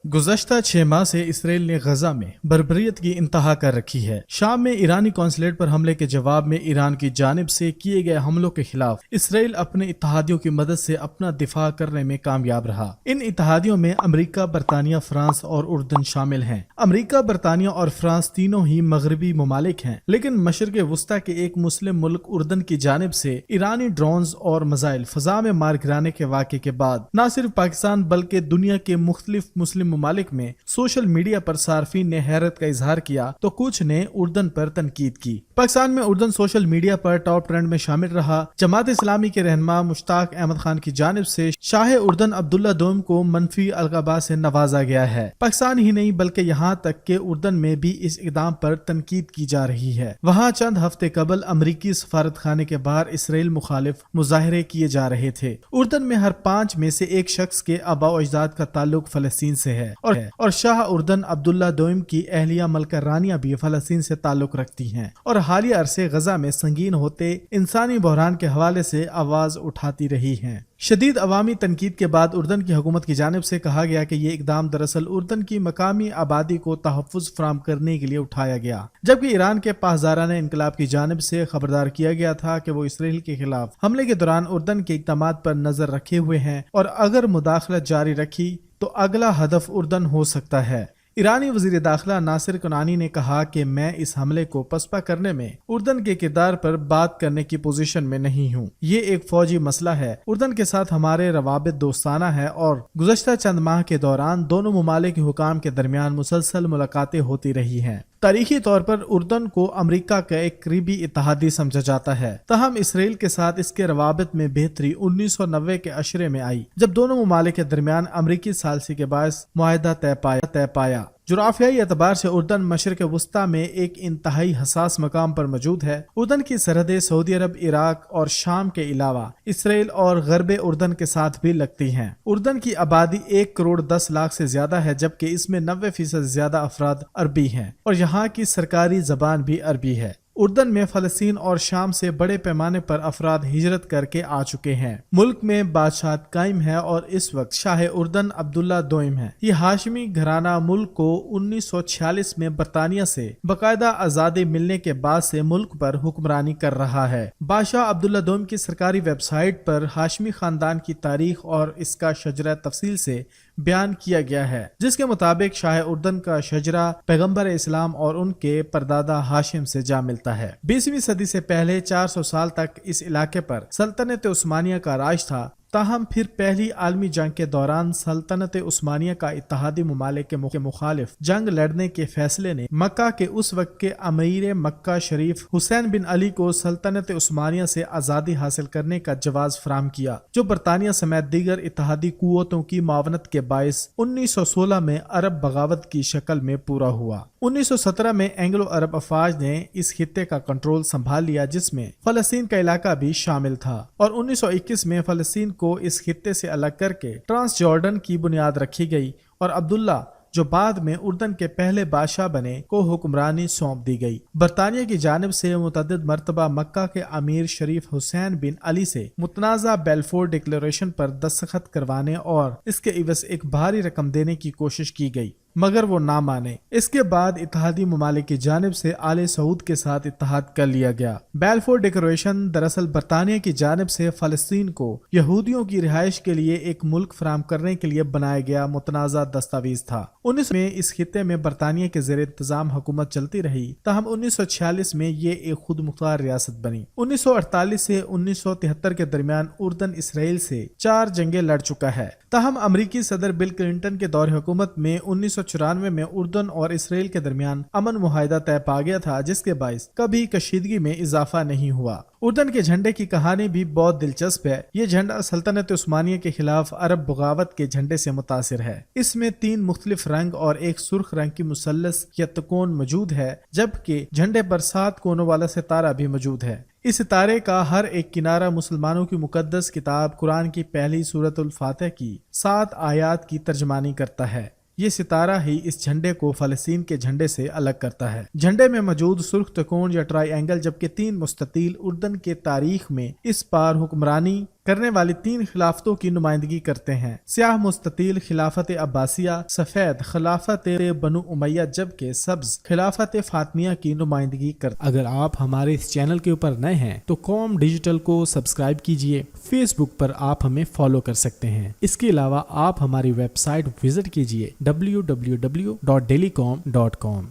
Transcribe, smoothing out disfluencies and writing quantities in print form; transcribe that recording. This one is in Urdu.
گزشتہ 6 ماہ سے اسرائیل نے غزہ میں بربریت کی انتہا کر رکھی ہے۔ شام میں ایرانی قونصلیٹ پر حملے کے جواب میں ایران کی جانب سے کیے گئے حملوں کے خلاف اسرائیل اپنے اتحادیوں کی مدد سے اپنا دفاع کرنے میں کامیاب رہا۔ ان اتحادیوں میں امریکہ، برطانیہ، فرانس اور اردن شامل ہیں۔ امریکہ، برطانیہ اور فرانس تینوں ہی مغربی ممالک ہیں، لیکن مشرق وسطی کے ایک مسلم ملک اردن کی جانب سے ایرانی ڈرونز اور میزائل فضا میں مار گرانے کے واقعے کے بعد نہ صرف پاکستان بلکہ دنیا کے مختلف مسلم ممالک میں سوشل میڈیا پر صارفین نے حیرت کا اظہار کیا تو کچھ نے اردن پر تنقید کی۔ پاکستان میں اردن سوشل میڈیا پر ٹاپ ٹرینڈ میں شامل رہا۔ جماعت اسلامی کے رہنما مشتاق احمد خان کی جانب سے شاہ اردن عبداللہ دوم کو منفی القابات سے نوازا گیا ہے۔ پاکستان ہی نہیں بلکہ یہاں تک کہ اردن میں بھی اس اقدام پر تنقید کی جا رہی ہے۔ وہاں چند ہفتے قبل امریکی سفارت خانے کے باہر اسرائیل مخالف مظاہرے کیے جا رہے تھے۔ اردن میں ہر 5 میں سے ایک شخص کے آباء و اجداد کا تعلق فلسطین سے ہے اور شاہ اردن عبداللہ دوم کی اہلیہ ملکہ رانیہ بھی فلسطین سے تعلق رکھتی ہیں اور حالیہ عرصے غزہ میں سنگین ہوتے انسانی بحران کے حوالے سے آواز اٹھاتی رہی ہیں۔ شدید عوامی تنقید کے بعد اردن کی حکومت کی جانب سے کہا گیا کہ یہ اقدام دراصل اردن کی مقامی آبادی کو تحفظ فراہم کرنے کے لیے اٹھایا گیا، جبکہ ایران کے پاسداران انقلاب کی جانب سے خبردار کیا گیا تھا کہ وہ اسرائیل کے خلاف حملے کے دوران اردن کے اقدامات پر نظر رکھے ہوئے ہیں اور اگر مداخلت جاری رکھی تو اگلا ہدف اردن ہو سکتا ہے۔ ایرانی وزیر داخلہ ناصر کنعانی نے کہا کہ میں اس حملے کو پسپا کرنے میں اردن کے کردار پر بات کرنے کی پوزیشن میں نہیں ہوں۔ یہ ایک فوجی مسئلہ ہے۔ اردن کے ساتھ ہمارے روابط دوستانہ ہے اور گزشتہ چند ماہ کے دوران دونوں ممالک کے حکام کے درمیان مسلسل ملاقاتیں ہوتی رہی ہیں۔ تاریخی طور پر اردن کو امریکہ کا ایک قریبی اتحادی سمجھا جاتا ہے، تاہم اسرائیل کے ساتھ اس کے روابط میں بہتری 1990 کے عشرے میں آئی، جب دونوں ممالک کے درمیان امریکی ثالثی کے باعث معاہدہ طے پایا۔ جغرافیائی اعتبار سے اردن مشرق وسطی میں ایک انتہائی حساس مقام پر موجود ہے۔ اردن کی سرحدیں سعودی عرب، عراق اور شام کے علاوہ اسرائیل اور غرب اردن کے ساتھ بھی لگتی ہیں۔ اردن کی آبادی 1 کروڑ 10 لاکھ سے زیادہ ہے، جبکہ اس میں 90% زیادہ افراد عربی ہیں اور یہاں کی سرکاری زبان بھی عربی ہے۔ اردن میں فلسطین اور شام سے بڑے پیمانے پر افراد ہجرت کر کے آ چکے ہیں۔ ملک میں بادشاہت قائم ہے اور اس وقت شاہ اردن عبداللہ دوم ہے۔ یہ ہاشمی گھرانہ ملک کو 1946 میں برطانیہ سے باقاعدہ آزادی ملنے کے بعد سے ملک پر حکمرانی کر رہا ہے۔ بادشاہ عبداللہ دوم کی سرکاری ویب سائٹ پر ہاشمی خاندان کی تاریخ اور اس کا شجرہ تفصیل سے بیان کیا گیا ہے، جس کے مطابق شاہ اردن کا شجرہ پیغمبر اسلام اور ان کے پردادا ہاشم سے جا ملتا ہے۔ 20ویں صدی سے پہلے 400 سال تک اس علاقے پر سلطنت عثمانیہ کا راج تھا، تاہم پھر پہلی عالمی جنگ کے دوران سلطنت عثمانیہ کا اتحادی ممالک کے مخالف جنگ لڑنے کے فیصلے نے مکہ کے اس وقت کے امیر مکہ شریف حسین بن علی کو سلطنت عثمانیہ سے آزادی حاصل کرنے کا جواز فراہم کیا، جو برطانیہ سمیت دیگر اتحادی قوتوں کی معاونت کے باعث 1916 میں عرب بغاوت کی شکل میں پورا ہوا۔ 1917 میں اینگلو عرب افواج نے اس خطے کا کنٹرول سنبھال لیا، جس میں فلسطین کا علاقہ بھی شامل تھا، اور 1921 میں فلسطین کو اس خطے سے الگ کر کے ٹرانس جارڈن کی بنیاد رکھی گئی اور عبداللہ، جو بعد میں اردن کے پہلے بادشاہ بنے، کو حکمرانی سونپ دی گئی۔ برطانیہ کی جانب سے متعدد مرتبہ مکہ کے امیر شریف حسین بن علی سے متنازع بیلفور ڈکلیریشن پر دستخط کروانے اور اس کے عوض ایک بھاری رقم دینے کی کوشش کی گئی، مگر وہ نہ مانے۔ اس کے بعد اتحادی ممالک کی جانب سے آل سعود کے ساتھ اتحاد کر لیا گیا۔ بیلفور ڈکلیریشن دراصل برطانیہ کی جانب سے فلسطین کو یہودیوں کی رہائش کے لیے ایک ملک فراہم کرنے کے لیے بنایا گیا متنازع دستاویز تھا۔ 19 میں اس خطے میں برطانیہ کے زیر انتظام حکومت چلتی رہی، تاہم 1946 میں یہ ایک خود مختار ریاست بنی۔ 1948 سے 1973 کے درمیان اردن اسرائیل سے 4 جنگیں لڑ چکا ہے، تاہم امریکی صدر بل کلنٹن کے دور حکومت میں 1994 میں اردن اور اسرائیل کے درمیان امن معاہدہ طے پا گیا تھا، جس کے باعث کبھی کشیدگی میں اضافہ نہیں ہوا۔ اردن کے جھنڈے کی کہانی بھی بہت دلچسپ ہے۔ یہ جھنڈا سلطنت عثمانیہ کے خلاف عرب بغاوت کے جھنڈے سے متاثر ہے۔ اس میں 3 مختلف رنگ اور ایک سرخ رنگ کی مثلث یا تکون موجود ہے، جبکہ جھنڈے پر 7 کونوں والا ستارہ بھی موجود ہے۔ اس ستارے کا ہر ایک کنارہ مسلمانوں کی مقدس کتاب قرآن کی پہلی سورۃ الفاتح کی 7 آیات کی ترجمانی کرتا ہے۔ یہ ستارہ ہی اس جھنڈے کو فلسطین کے جھنڈے سے الگ کرتا ہے۔ جھنڈے میں موجود سرخ تکون یا ٹرائی اینگل، جبکہ 3 مستطیل اردن کے تاریخ میں اس پار حکمرانی کرنے والی 3 خلافتوں کی نمائندگی کرتے ہیں: سیاہ مستطیل خلافت عباسیہ، سفید خلافت بنو امیہ جبکہ سبز خلافت فاطمیہ کی نمائندگی کرتے ہیں۔ اگر آپ ہمارے اس چینل کے اوپر نئے ہیں تو قوم ڈیجیٹل کو سبسکرائب کیجئے۔ فیس بک پر آپ ہمیں فالو کر سکتے ہیں۔ اس کے علاوہ آپ ہماری ویب سائٹ وزٹ کیجئے www.dailyqom.com۔